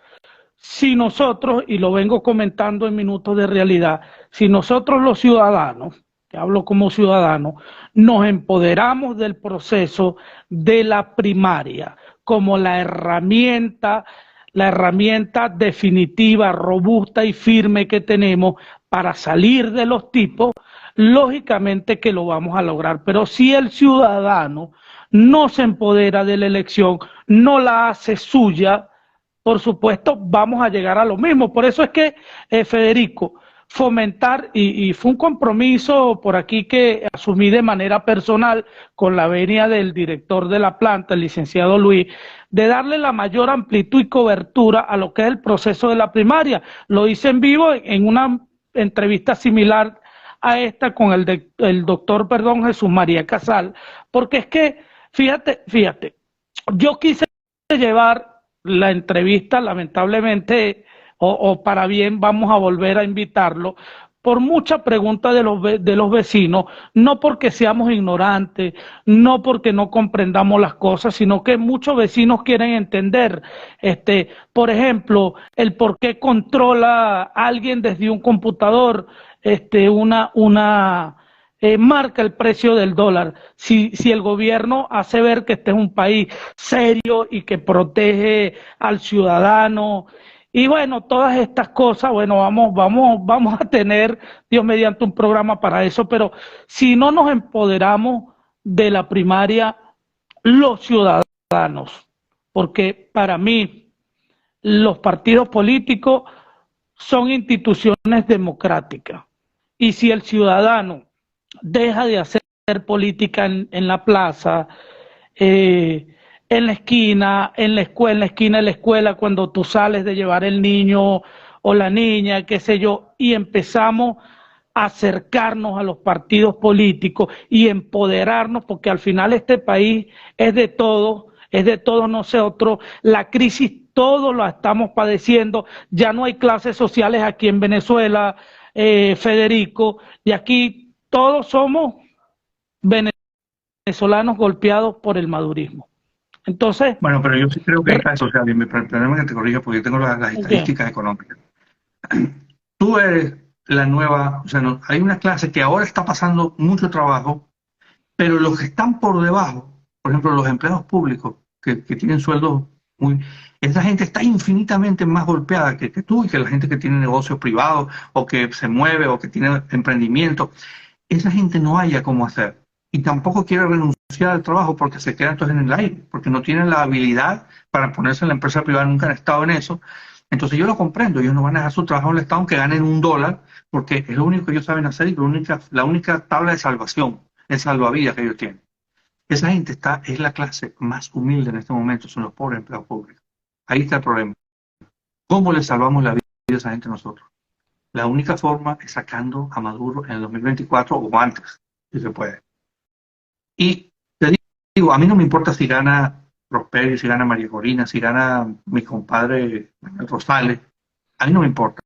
si nosotros, y lo vengo comentando en Minutos de Realidad, si nosotros los ciudadanos, que hablo como ciudadanos, nos empoderamos del proceso de la primaria como la herramienta definitiva, robusta y firme que tenemos para salir de los tipos, lógicamente que lo vamos a lograr. Pero si el ciudadano no se empodera de la elección, no la hace suya, por supuesto, vamos a llegar a lo mismo. Por eso es que, Federico, fomentar, y fue un compromiso por aquí que asumí de manera personal con la venia del director de la planta, el licenciado Luis, de darle la mayor amplitud y cobertura a lo que es el proceso de la primaria. Lo hice en vivo en una entrevista similar a esta con el doctor, perdón, Jesús María Casal, porque es que, fíjate, yo quise llevar la entrevista, lamentablemente, o para bien, vamos a volver a invitarlo, por mucha pregunta de los vecinos, no porque seamos ignorantes, no porque no comprendamos las cosas, sino que muchos vecinos quieren entender, por ejemplo, el por qué controla alguien desde un computador, marca el precio del dólar. Si el gobierno hace ver que este es un país serio y que protege al ciudadano, y bueno, todas estas cosas, bueno, vamos a tener, Dios mediante, un programa para eso, pero si no nos empoderamos de la primaria, los ciudadanos, porque para mí los partidos políticos son instituciones democráticas, y si el ciudadano deja de hacer política en la plaza, en la esquina, en la escuela, en la esquina de la escuela, cuando tú sales de llevar el niño o la niña, qué sé yo, y empezamos a acercarnos a los partidos políticos y empoderarnos, porque al final este país es de todos nosotros, la crisis todos la estamos padeciendo, ya no hay clases sociales aquí en Venezuela, Federico, y aquí todos somos venezolanos golpeados por el madurismo. Entonces, Bueno, pero yo sí creo que hay clases sociales, perdóname que te corrija porque yo tengo las estadísticas económicas. Tú eres la nueva, o sea, no, hay una clase que ahora está pasando mucho trabajo, pero los que están por debajo, por ejemplo, los empleados públicos que tienen sueldos muy... Esa gente está infinitamente más golpeada que tú y que la gente que tiene negocios privados o que se mueve o que tiene emprendimiento. Esa gente no haya cómo hacer y tampoco quiere renunciar al trabajo porque se queda entonces en el aire, porque no tienen la habilidad para ponerse en la empresa privada, nunca han estado en eso. Entonces yo lo comprendo, ellos no van a dejar su trabajo en el Estado aunque ganen $1, porque es lo único que ellos saben hacer y la única tabla de salvación, el salvavidas que ellos tienen. Esa gente es la clase más humilde en este momento, son los pobres empleados públicos. Ahí está el problema. ¿Cómo le salvamos la vida a esa gente nosotros? La única forma es sacando a Maduro en el 2024 o antes, si se puede. Y te digo, a mí no me importa si gana Prosperi, si gana María Corina, si gana mi compadre Rosales, a mí no me importa.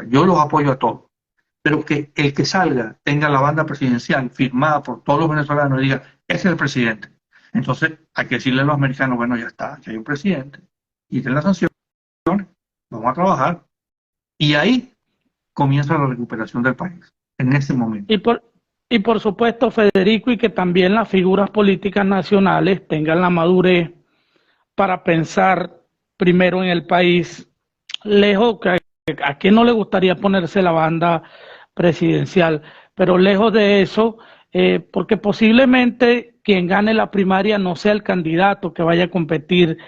Yo los apoyo a todos. Pero que el que salga tenga la banda presidencial firmada por todos los venezolanos y diga, ese es el presidente. Entonces hay que decirle a los americanos, bueno, ya está, ya hay un presidente, quiten las sanciones, vamos a trabajar. Y ahí comienza la recuperación del país, en ese momento. Y por supuesto, Federico, y que también las figuras políticas nacionales tengan la madurez para pensar primero en el país, lejos, que a quien no le gustaría ponerse la banda presidencial, pero lejos de eso, porque posiblemente quien gane la primaria no sea el candidato que vaya a competir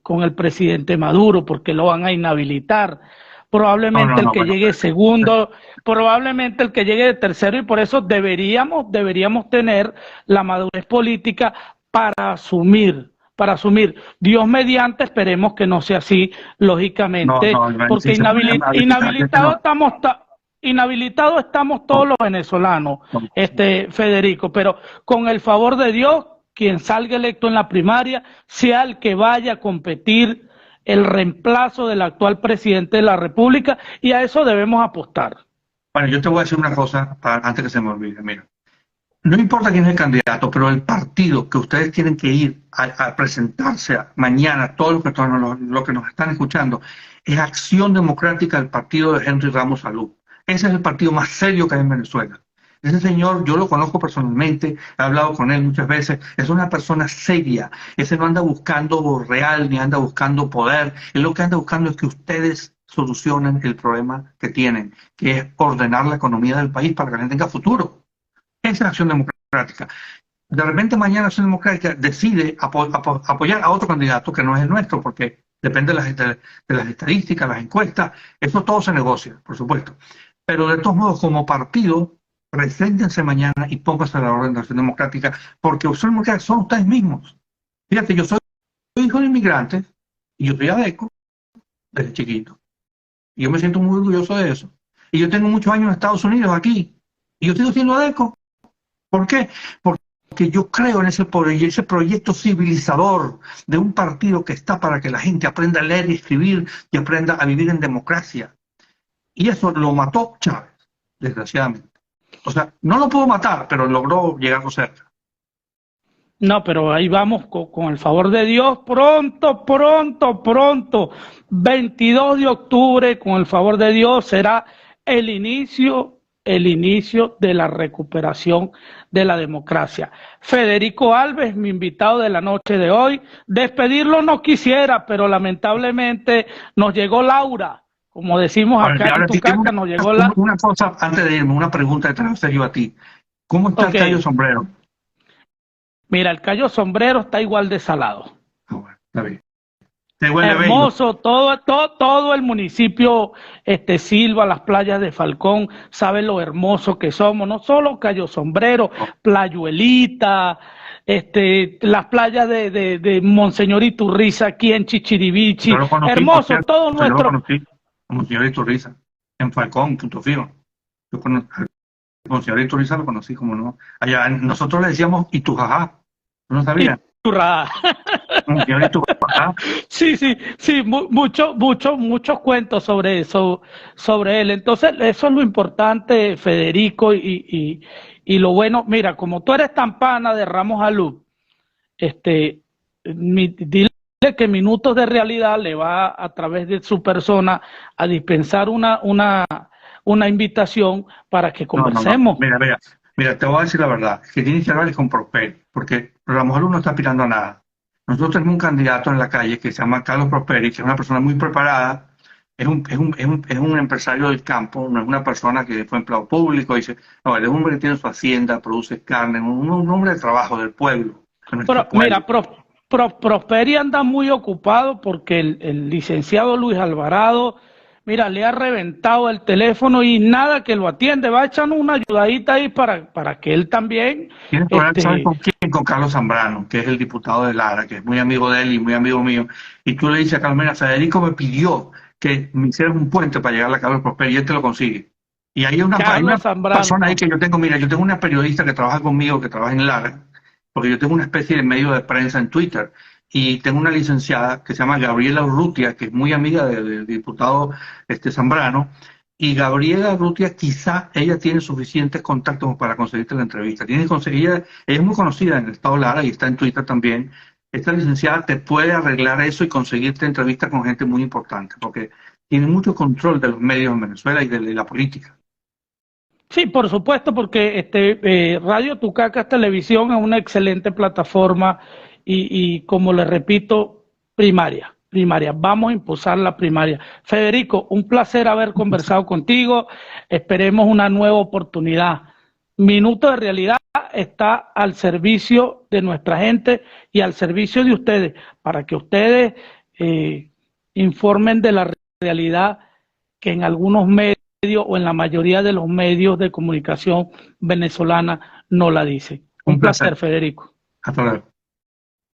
con el presidente Maduro, porque lo van a inhabilitar, probablemente el que bueno, llegue segundo, probablemente el que llegue de tercero, y por eso deberíamos tener la madurez política para asumir. Dios mediante, esperemos que no sea así, lógicamente, porque si se pone a verificar, es que no. inhabilitados estamos todos los venezolanos, No. Federico, pero con el favor de Dios, quien salga electo en la primaria, sea el que vaya a competir el reemplazo del actual presidente de la República, y a eso debemos apostar. Bueno, yo te voy a decir una cosa antes que se me olvide. Mira, no importa quién es el candidato, pero el partido que ustedes tienen que ir a presentarse mañana, todos los que nos están escuchando, es Acción Democrática del partido de Henry Ramos Salud. Ese es el partido más serio que hay en Venezuela. Ese señor, yo lo conozco personalmente, he hablado con él muchas veces, es una persona seria. Ese no anda buscando real ni anda buscando poder. Él lo que anda buscando es que ustedes solucionen el problema que tienen, que es ordenar la economía del país para que la gente tenga futuro. Esa es la Acción Democrática. De repente mañana Acción Democrática decide apoyar a otro candidato que no es el nuestro, porque depende de las estadísticas, las encuestas, eso todo se negocia, por supuesto. Pero de todos modos, como partido, preséntense mañana y pónganse a la orden de Acción Democrática, porque Acción Democrática son ustedes mismos. Fíjate, yo soy hijo de inmigrantes y yo soy adeco desde chiquito. Y yo me siento muy orgulloso de eso. Y yo tengo muchos años en Estados Unidos aquí, y yo sigo siendo adeco. ¿Por qué? Porque yo creo en ese proyecto civilizador de un partido que está para que la gente aprenda a leer y escribir y aprenda a vivir en democracia. Y eso lo mató Chávez, desgraciadamente. O sea, no lo pudo matar, pero logró llegar cerca. No, pero ahí vamos con el favor de Dios, pronto, 22 de octubre, con el favor de Dios, será el inicio de la recuperación de la democracia. Federico Alves, mi invitado de la noche de hoy, despedirlo no quisiera, pero lamentablemente nos llegó Laura, como decimos acá en Tucacas, nos llegó la... Una cosa antes de irme, una pregunta que te voy a hacer yo a ti. ¿Cómo está el Cayo Sombrero? Mira, el Cayo Sombrero está igual de salado. Bueno, está bien. Te huele hermoso, todo el municipio Silva, las playas de Falcón, sabe lo hermoso que somos, no solo Cayo Sombrero, Playuelita, las playas de Monseñor Iturriza aquí en Chichirivichi, hermoso, todo nuestro. Yo lo conocí, Monseñor Iturriza, en Falcón, Punto Fijo. Yo Monseñor Iturriza lo conocí, como no. Allá nosotros le decíamos Itujajá, ¿no sabías? Sí, muchos cuentos sobre eso, sobre él. Entonces, eso es lo importante, Federico, y lo bueno. Mira, como tú eres tan pana de Ramos Alú, dile que Minutos de Realidad le va a través de su persona a dispensar una invitación para que conversemos. No. Mira, te voy a decir la verdad, que tienes que hablar con Prosperi, porque Ramos Alú no está aspirando a nada. Nosotros tenemos un candidato en la calle que se llama Carlos Prosperi, que es una persona muy preparada, es un empresario del campo, no es una persona que fue empleado público, él es un hombre que tiene su hacienda, produce carne, un hombre de trabajo del pueblo. Mira, Prosperi anda muy ocupado porque el licenciado Luis Alvarado, mira, le ha reventado el teléfono y nada que lo atiende. Va echando una ayudadita ahí para que él también... Tienes que hablar, ¿sabes con quién? Con Carlos Zambrano, que es el diputado de Lara, que es muy amigo de él y muy amigo mío. Y tú le dices a Carlos, mira, Federico me pidió que me hicieras un puente para llegar a Carlos Prosperi y él te lo consigue. Y hay una persona ahí que yo tengo una periodista que trabaja conmigo, que trabaja en Lara, porque yo tengo una especie de medio de prensa en Twitter. Y tengo una licenciada que se llama Gabriela Urrutia, que es muy amiga del diputado Zambrano, y Gabriela Urrutia quizá ella tiene suficientes contactos para conseguirte la entrevista. Ella es muy conocida en el estado Lara y está en Twitter también. Esta licenciada te puede arreglar eso y conseguirte entrevistas con gente muy importante, porque tiene mucho control de los medios en Venezuela y de la política. Sí, por supuesto, porque Radio Tucacas Televisión es una excelente plataforma y como le repito, primaria. Vamos a impulsar la primaria. Federico, un placer haber conversado contigo. Esperemos una nueva oportunidad. Minuto de Realidad está al servicio de nuestra gente y al servicio de ustedes, para que ustedes informen de la realidad que en algunos medios o en la mayoría de los medios de comunicación venezolana no la dicen. Un placer, Federico. Hasta luego.